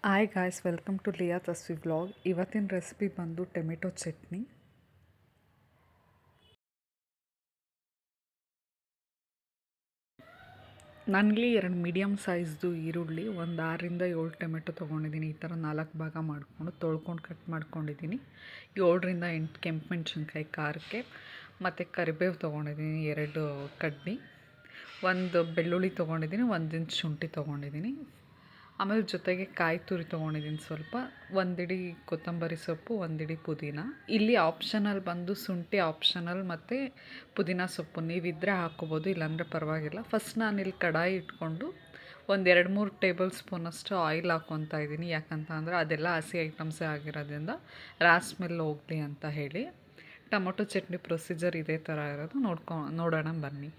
Hi guys, welcome to Liya Tasvi vlog. ಇವತ್ತಿನ recipe ಬಂದು tomato chutney. ನನಗೆ 2 ಮೀಡಿಯಮ್ ಸೈಜ್ದು ಈರುಳ್ಳಿ, ಒಂದು 6-7 ಟೊಮೆಟೊ ತೊಗೊಂಡಿದ್ದೀನಿ. ಈ ಥರ 4 ಭಾಗ ಮಾಡಿಕೊಂಡು ತೊಳ್ಕೊಂಡು ಕಟ್ ಮಾಡ್ಕೊಂಡಿದ್ದೀನಿ. 7-8 ಕೆಂಪು ಮೆಣಸಿನ್ಕಾಯಿ ಖಾರಕ್ಕೆ, ಮತ್ತು ಕರಿಬೇವು ತೊಗೊಂಡಿದ್ದೀನಿ 2 ಕಡ್ಡಿ, ಒಂದು ಬೆಳ್ಳುಳ್ಳಿ ತೊಗೊಂಡಿದ್ದೀನಿ, 1 ಇಂಚ್ ಶುಂಠಿ ತೊಗೊಂಡಿದ್ದೀನಿ. ಆಮೇಲೆ ಜೊತೆಗೆ ಕಾಯಿ ತುರಿ ತೊಗೊಂಡಿದ್ದೀನಿ ಸ್ವಲ್ಪ, ಒಂದಿಡಿ ಕೊತ್ತಂಬರಿ ಸೊಪ್ಪು, ಒಂದಿಡಿ ಪುದೀನ. ಇಲ್ಲಿ ಆಪ್ಷನಲ್ ಬಂದು ಶುಂಠಿ ಆಪ್ಷನಲ್, ಮತ್ತು ಪುದೀನ ಸೊಪ್ಪು ನೀವಿದ್ದರೆ ಹಾಕ್ಕೋಬೋದು, ಇಲ್ಲಾಂದರೆ ಪರವಾಗಿಲ್ಲ. ಫಸ್ಟ್ ನಾನಿಲ್ಲಿ ಕಡಾಯಿ ಇಟ್ಕೊಂಡು ಒಂದು 2-3 ಟೇಬಲ್ ಸ್ಪೂನಷ್ಟು ಆಯಿಲ್ ಹಾಕ್ಕೊತಾ ಇದ್ದೀನಿ. ಯಾಕಂತ ಅಂದರೆ ಅದೆಲ್ಲ ಹಸಿ ಐಟಮ್ಸೇ ಆಗಿರೋದ್ರಿಂದ ರಾಸ್ ಸ್ಮೆಲ್ ಹೋಗಲಿ ಅಂತ ಹೇಳಿ. ಟೊಮೊಟೊ ಚಟ್ನಿ ಪ್ರೊಸೀಜರ್ ಇದೇ ಥರ ಇರೋದು, ನೋಡೋಣ ಬನ್ನಿ.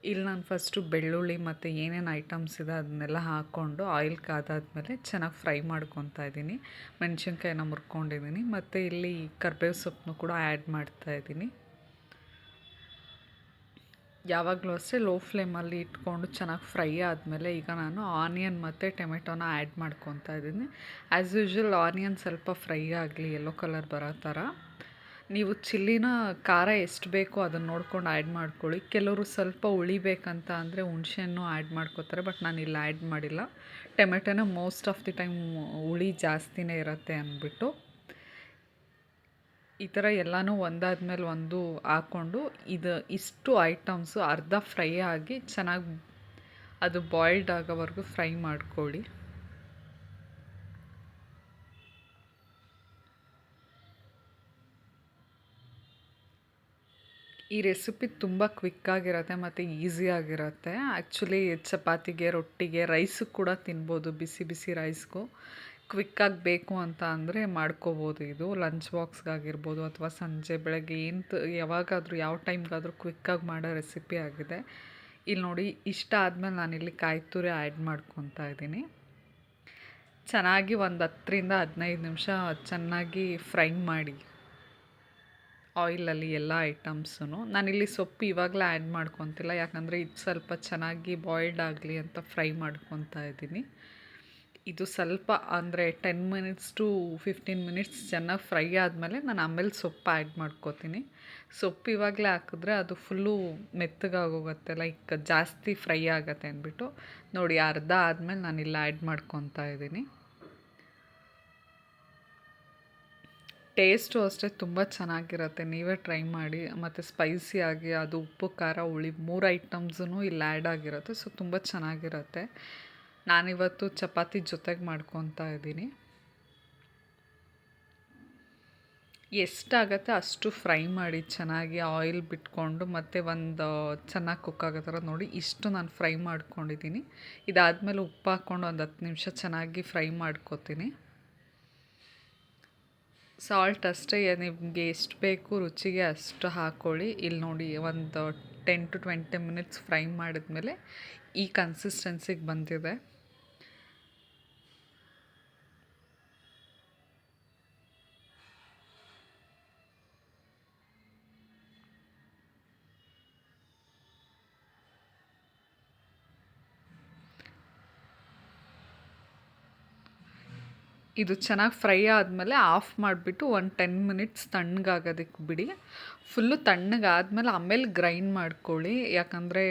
ಇಲ್ಲಿ ನಾನು ಫಸ್ಟು ಬೆಳ್ಳುಳ್ಳಿ ಮತ್ತು ಏನೇನು ಐಟಮ್ಸ್ ಇದೆ ಅದನ್ನೆಲ್ಲ ಹಾಕ್ಕೊಂಡು ಆಯಿಲ್ ಕಾದಾದ್ಮೇಲೆ ಚೆನ್ನಾಗಿ ಫ್ರೈ ಮಾಡ್ಕೊತಾ ಇದ್ದೀನಿ. ಮೆಣಸಿನ್ಕಾಯಿನ ಮುರ್ಕೊಂಡಿದ್ದೀನಿ, ಮತ್ತು ಇಲ್ಲಿ ಕರಿಬೇವು ಸೊಪ್ಪನ್ನು ಕೂಡ ಆ್ಯಡ್ ಮಾಡ್ತಾಯಿದ್ದೀನಿ. ಯಾವಾಗಲೂ ಅಷ್ಟೇ ಲೋ ಫ್ಲೇಮಲ್ಲಿ ಇಟ್ಕೊಂಡು ಚೆನ್ನಾಗಿ ಫ್ರೈ ಆದಮೇಲೆ ಈಗ ನಾನು ಆನಿಯನ್ ಮತ್ತು ಟೊಮೆಟೊನ ಆ್ಯಡ್ ಮಾಡ್ಕೊತಾ ಇದ್ದೀನಿ. ಆ್ಯಸ್ ಯೂಶ್ವಲ್ ಆನಿಯನ್ ಸ್ವಲ್ಪ ಫ್ರೈ ಆಗಲಿ, ಯೆಲ್ಲೋ ಕಲರ್ ಬರೋ ಥರ. ನೀವು ಚಿಲ್ಲಿನ ಖಾರ ಎಷ್ಟು ಬೇಕೋ ಅದನ್ನು ನೋಡ್ಕೊಂಡು ಆ್ಯಡ್ ಮಾಡ್ಕೊಳ್ಳಿ. ಕೆಲವರು ಸ್ವಲ್ಪ ಉಳಿಬೇಕಂತ ಅಂದರೆ ಹುಣಸೆಹಣ್ಣು ಆ್ಯಡ್ ಮಾಡ್ಕೋತಾರೆ, ಬಟ್ ನಾನು ಇಲ್ಲಿ ಆ್ಯಡ್ ಮಾಡಿಲ್ಲ. ಟೊಮೆಟೊನ ಮೋಸ್ಟ್ ಆಫ್ ದಿ ಟೈಮ್ ಹುಳಿ ಜಾಸ್ತಿನೇ ಇರುತ್ತೆ ಅಂದ್ಬಿಟ್ಟು ಈ ಥರ ಎಲ್ಲನೂ ಒಂದಾದ್ಮೇಲೆ ಒಂದು ಹಾಕ್ಕೊಂಡು ಇಷ್ಟು ಐಟಮ್ಸು ಅರ್ಧ ಫ್ರೈ ಆಗಿ ಚೆನ್ನಾಗಿ ಅದು ಬಾಯ್ಲ್ಡ್ ಆಗೋವರೆಗೂ ಫ್ರೈ ಮಾಡ್ಕೊಳ್ಳಿ. ಈ ರೆಸಿಪಿ ತುಂಬ ಕ್ವಿಕ್ಕಾಗಿರುತ್ತೆ ಮತ್ತು ಈಸಿಯಾಗಿರುತ್ತೆ. ಆ್ಯಕ್ಚುಲಿ ಚಪಾತಿಗೆ, ರೊಟ್ಟಿಗೆ, ರೈಸಿಗೆ ಕೂಡ ತಿನ್ಬೋದು. ಬಿಸಿ ಬಿಸಿ ರೈಸ್ಗೂ ಕ್ವಿಕ್ಕಾಗಿ ಬೇಕು ಅಂತ ಅಂದರೆ ಮಾಡ್ಕೋಬೋದು. ಇದು ಲಂಚ್ ಬಾಕ್ಸ್ಗಾಗಿರ್ಬೋದು ಅಥವಾ ಸಂಜೆ ಬೆಳಗ್ಗೆ ಯಾವಾಗಾದರೂ ಯಾವ ಟೈಮ್ಗಾದರೂ ಕ್ವಿಕ್ಕಾಗಿ ಮಾಡೋ ರೆಸಿಪಿ ಆಗಿದೆ. ಇಲ್ಲಿ ನೋಡಿ, ಇಷ್ಟ ಆದಮೇಲೆ ನಾನಿಲ್ಲಿ ಕಾಯಿ ತುರಿ ಆ್ಯಡ್ ಮಾಡ್ಕೊತಾ ಇದ್ದೀನಿ. ಚೆನ್ನಾಗಿ ಒಂದು 10-15 ನಿಮಿಷ ಚೆನ್ನಾಗಿ ಫ್ರೈ ಮಾಡಿ ಆಯಿಲಲ್ಲಿ ಎಲ್ಲ ಐಟಮ್ಸೂ. ನಾನಿಲ್ಲಿ ಸೊಪ್ಪು ಇವಾಗಲೇ ಆ್ಯಡ್ ಮಾಡ್ಕೊತಿಲ್ಲ, ಯಾಕಂದರೆ ಇದು ಸ್ವಲ್ಪ ಚೆನ್ನಾಗಿ ಬಾಯ್ಲ್ಡ್ ಆಗಲಿ ಅಂತ ಫ್ರೈ ಮಾಡ್ಕೊತಾ ಇದ್ದೀನಿ. ಇದು ಸ್ವಲ್ಪ ಅಂದರೆ 10 ಮಿನಿಟ್ಸ್ ಟು 15 ಮಿನಿಟ್ಸ್ ಚೆನ್ನಾಗಿ ಫ್ರೈ ಆದಮೇಲೆ ನಾನು ಆಮೇಲೆ ಸೊಪ್ಪು ಆ್ಯಡ್ ಮಾಡ್ಕೋತೀನಿ. ಸೊಪ್ಪು ಇವಾಗಲೇ ಹಾಕಿದ್ರೆ ಅದು ಫುಲ್ಲು ಮೆತ್ತಗಾಗೋಗುತ್ತೆ, ಲೈಕ್ ಜಾಸ್ತಿ ಫ್ರೈ ಆಗುತ್ತೆ ಅಂದ್ಬಿಟ್ಟು. ನೋಡಿ, ಅರ್ಧ ಆದಮೇಲೆ ನಾನಿಲ್ಲಿ ಆ್ಯಡ್ ಮಾಡ್ಕೊತಾ ಇದ್ದೀನಿ. ಟೇಸ್ಟು ಅಷ್ಟೇ ತುಂಬ ಚೆನ್ನಾಗಿರುತ್ತೆ, ನೀವೇ ಟ್ರೈ ಮಾಡಿ. ಮತ್ತು ಸ್ಪೈಸಿಯಾಗಿ ಅದು ಉಪ್ಪು, ಖಾರ, ಹುಳಿ 3 ಐಟಮ್ಸೂ ಇಲ್ಲಿ ಆ್ಯಡ್ ಆಗಿರುತ್ತೆ. ಸೊ ತುಂಬ ಚೆನ್ನಾಗಿರುತ್ತೆ. ನಾನಿವತ್ತು ಚಪಾತಿ ಜೊತೆಗೆ ಮಾಡ್ಕೊತಾ ಇದ್ದೀನಿ. ಎಷ್ಟಾಗತ್ತೆ ಅಷ್ಟು ಫ್ರೈ ಮಾಡಿ ಚೆನ್ನಾಗಿ ಆಯಿಲ್ ಬಿಟ್ಕೊಂಡು, ಮತ್ತು ಒಂದು ಚೆನ್ನಾಗಿ ಕುಕ್ ಆಗೋ ಥರ ನೋಡಿ ಇಷ್ಟು ನಾನು ಫ್ರೈ ಮಾಡ್ಕೊಂಡಿದ್ದೀನಿ. ಇದಾದಮೇಲೆ ಉಪ್ಪು ಹಾಕ್ಕೊಂಡು ಒಂದು 10 ನಿಮಿಷ ಚೆನ್ನಾಗಿ ಫ್ರೈ ಮಾಡ್ಕೊತೀನಿ. ಸಾಲ್ಟ್ ಅಷ್ಟೇ ನಿಮಗೆ ಎಷ್ಟು ಬೇಕು ರುಚಿಗೆ ಅಷ್ಟು ಹಾಕ್ಕೊಳ್ಳಿ. ಇಲ್ಲಿ ನೋಡಿ, ಒಂದು 10-20 ಮಿನಿಟ್ಸ್ ಫ್ರೈ ಮಾಡಿದ್ಮೇಲೆ ಈ ಕನ್ಸಿಸ್ಟೆನ್ಸಿಗೆ ಬಂದಿದೆ. ಇದು ಚೆನ್ನಾಗಿ ಫ್ರೈ ಆದಮೇಲೆ ಆಫ್ ಮಾಡಿಬಿಟ್ಟು ಒಂದು 10 ಮಿನಿಟ್ಸ್ ತಣ್ಣಗಾಗೋದಕ್ಕೆ ಬಿಡಿ. ಫುಲ್ಲು ತಣ್ಣಗಾದ್ಮೇಲೆ ಆಮೇಲೆ ಗ್ರೈಂಡ್ ಮಾಡ್ಕೊಳ್ಳಿ, ಯಾಕಂದರೆ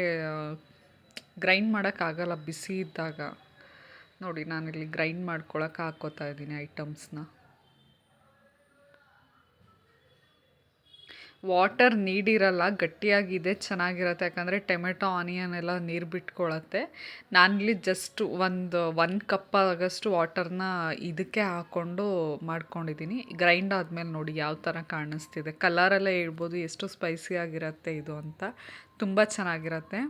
ಗ್ರೈಂಡ್ ಮಾಡೋಕ್ಕಾಗಲ್ಲ ಬಿಸಿ ಇದ್ದಾಗ. ನೋಡಿ, ನಾನಿಲ್ಲಿ ಗ್ರೈಂಡ್ ಮಾಡ್ಕೊಳಕ್ಕೆ ಹಾಕ್ಕೋತಾ ಇದ್ದೀನಿ ಐಟಮ್ಸ್ನ. ವಾಟರ್ ನೀಡಿರಲ್ಲ, ಗಟ್ಟಿಯಾಗಿದೆ, ಚೆನ್ನಾಗಿರುತ್ತೆ. ಯಾಕಂದರೆ ಟೊಮೆಟೊ, ಆನಿಯನ್ ಎಲ್ಲ ನೀರು ಬಿಟ್ಕೊಳ್ಳುತ್ತೆ. ನಾನಿಲ್ಲಿ ಜಸ್ಟ್ ಒಂದು ಕಪ್ ಆಗೋಷ್ಟು ವಾಟರ್ನ ಇದಕ್ಕೆ ಹಾಕ್ಕೊಂಡು ಮಾಡ್ಕೊಂಡಿದ್ದೀನಿ. ಗ್ರೈಂಡ್ ಆದಮೇಲೆ ನೋಡಿ ಯಾವ ಥರ ಕಾಣಿಸ್ತಿದೆ. ಕಲರಲ್ಲೇ ಹೇಳ್ಬೋದು ಎಷ್ಟು ಸ್ಪೈಸಿಯಾಗಿರುತ್ತೆ ಇದು ಅಂತ. ತುಂಬ ಚೆನ್ನಾಗಿರುತ್ತೆ.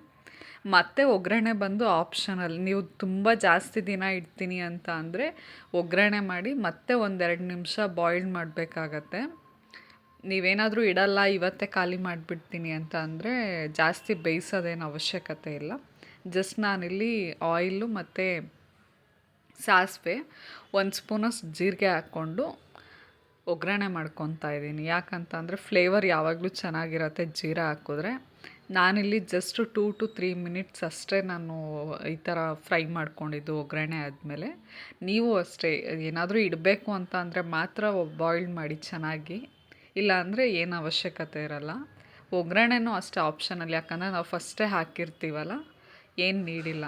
ಮತ್ತು ಒಗ್ಗರಣೆ ಬಂದು ಆಪ್ಷನಲ್. ನೀವು ತುಂಬ ಜಾಸ್ತಿ ದಿನ ಇಡ್ತೀನಿ ಅಂತ ಅಂದರೆ ಒಗ್ಗರಣೆ ಮಾಡಿ ಮತ್ತೆ 1-2 ನಿಮಿಷ ಬಾಯ್ಲ್ಡ್ ಮಾಡಬೇಕಾಗತ್ತೆ. ನೀವೇನಾದರೂ ಇಡಲ್ಲ, ಇವತ್ತೇ ಖಾಲಿ ಮಾಡಿಬಿಡ್ತೀನಿ ಅಂತ ಅಂದರೆ ಜಾಸ್ತಿ ಬೇಯಿಸೋದೇನು ಅವಶ್ಯಕತೆ ಇಲ್ಲ. ಜಸ್ಟ್ ನಾನಿಲ್ಲಿ ಆಯಿಲು ಮತ್ತು ಸಾಸಿವೆ, 1 ಸ್ಪೂನಷ್ಟು ಜೀರಿಗೆ ಹಾಕ್ಕೊಂಡು ಒಗ್ಗರಣೆ ಮಾಡ್ಕೊತಾ ಇದ್ದೀನಿ. ಯಾಕಂತ ಅಂದರೆ ಫ್ಲೇವರ್ ಯಾವಾಗಲೂ ಚೆನ್ನಾಗಿರುತ್ತೆ ಜೀರಾ ಹಾಕಿದ್ರೆ. ನಾನಿಲ್ಲಿ ಜಸ್ಟ್ 2 to 3 ಮಿನಿಟ್ಸ್ ಅಷ್ಟೇ ನಾನು ಈ ಥರ ಫ್ರೈ ಮಾಡ್ಕೊಂಡಿದ್ದು ಒಗ್ಗರಣೆ ಆದಮೇಲೆ. ನೀವು ಅಷ್ಟೇ ಏನಾದರೂ ಇಡಬೇಕು ಅಂತ ಅಂದರೆ ಮಾತ್ರ ಬಾಯ್ಲ್ಡ್ ಮಾಡಿ ಚೆನ್ನಾಗಿ, ಇಲ್ಲ ಅಂದರೆ ಏನು ಅವಶ್ಯಕತೆ ಇರಲ್ಲ. ಒಗ್ಗರಣೆನೂ ಅಷ್ಟೇ ಆಪ್ಷನಲ್, ಯಾಕಂದರೆ ನಾವು ಫಸ್ಟೇ ಹಾಕಿರ್ತೀವಲ್ಲ, ಏನು ನೀಡಿಲ್ಲ.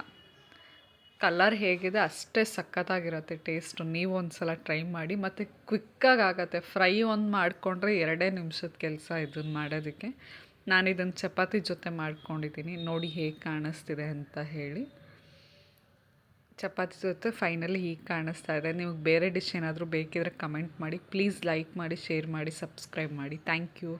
ಕಲರ್ ಹೇಗಿದೆ ಅಷ್ಟೇ ಸಖತ್ತಾಗಿರುತ್ತೆ ಟೇಸ್ಟು. ನೀವು ಒಂದು ಸಲ ಟ್ರೈ ಮಾಡಿ. ಮತ್ತು ಕ್ವಿಕ್ಕಾಗಿ ಆಗುತ್ತೆ. ಫ್ರೈ ಒಂದು ಮಾಡಿಕೊಂಡ್ರೆ 2 ನಿಮಿಷದ ಕೆಲಸ ಇದನ್ನು ಮಾಡೋದಕ್ಕೆ. ನಾನು ಇದನ್ನು ಚಪಾತಿ ಜೊತೆ ಮಾಡ್ಕೊಂಡಿದ್ದೀನಿ, ನೋಡಿ ಹೇಗೆ ಕಾಣಿಸ್ತಿದೆ ಅಂತ ಹೇಳಿ. ಚಪಾತಿ ಜೊತೆ ಫೈನಲಿ ಹೀಗೆ ಕಾಣಿಸ್ತಾ ಇದೆ. ನಿಮಗೆ ಬೇರೆ ಡಿಶ್ ಏನಾದರೂ ಬೇಕಿದ್ರೆ ಕಮೆಂಟ್ ಮಾಡಿ. ಪ್ಲೀಸ್ ಲೈಕ್ ಮಾಡಿ, ಶೇರ್ ಮಾಡಿ, ಸಬ್ಸ್ಕ್ರೈಬ್ ಮಾಡಿ. Thank you.